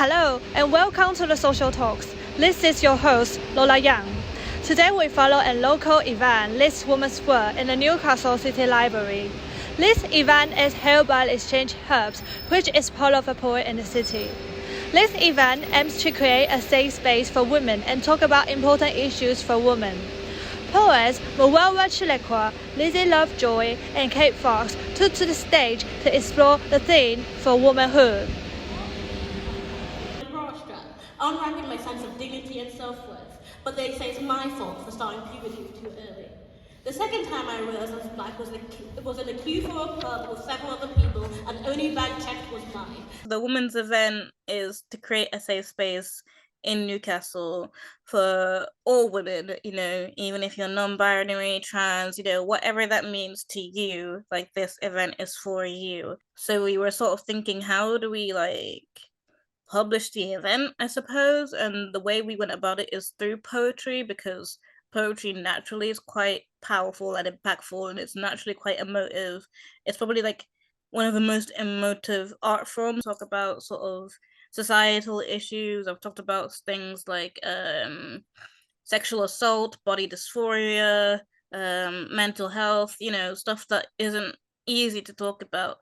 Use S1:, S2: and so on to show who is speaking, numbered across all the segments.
S1: Hello and welcome to the Social Talks. This is your host, Lola Yang. Today we follow a local event, This Women's World, in the Newcastle City Library. This event is held by Exchange Herbs, which is part of a poet in the city. This event aims to create a safe space for women and talk about important issues for women. Poets Mwelwa Chilekwa, Lizzie, Lovejoy, and Kate Fox took to the stage to explore the theme for womanhood.
S2: Unwrapping my sense of dignity and self-worth, but they say it's my fault for starting puberty too early. The second time I realized I was black was in a queue for a pub with several other people, and only bag checked was mine.
S3: The women's event is to create a safe space in Newcastle for all women, even if you're non-binary, trans, whatever that means to you, like this event is for you. So we were sort of thinking, how do we publish the event, I suppose, and the way we went about it is through poetry, because poetry naturally is quite powerful and impactful, and it's naturally quite emotive. It's probably one of the most emotive art forms. Talk about sort of societal issues. I've talked about things like sexual assault, body dysphoria, mental health, stuff that isn't easy to talk about.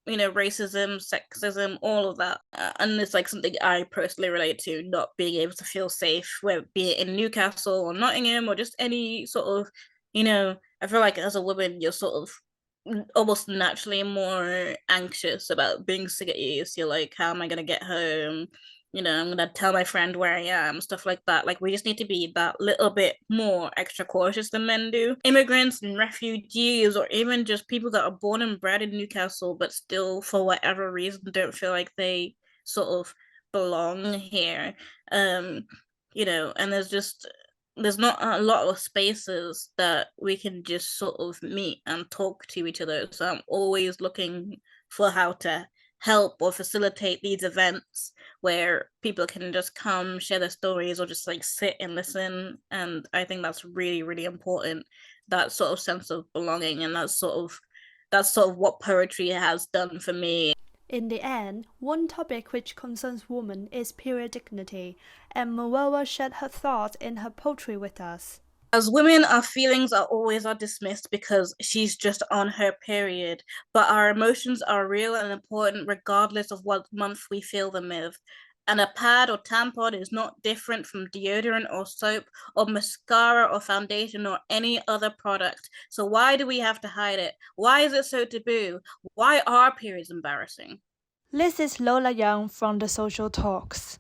S3: Racism, sexism, all of that. And it's something I personally relate to, not being able to feel safe, whether be it in Newcastle or Nottingham or just any sort of, I feel like as a woman, you're sort of almost naturally more anxious about being sick. You're like, how am I going to get home? I'm going to tell my friend where I am, stuff like that. We just need to be that little bit more extra cautious than men do. Immigrants and refugees, or even just people that are born and bred in Newcastle, but still, for whatever reason, don't feel like they sort of belong here. And there's not a lot of spaces that we can just sort of meet and talk to each other. So I'm always looking for how to help or facilitate these events where people can just come share their stories or just sit and listen. And I think that's really, really important, that sort of sense of belonging, and that's sort of what poetry has done for me.
S1: In the end, one topic which concerns women is period dignity, and Mwelwa shared her thoughts in her poetry with us.
S3: As women, our feelings are always dismissed because she's just on her period, but our emotions are real and important regardless of what month we feel them with. And a pad or tampon is not different from deodorant or soap or mascara or foundation or any other product. So why do we have to hide it? Why is it so taboo? Why are periods embarrassing?
S1: This is Lola Yang from the Social Talks.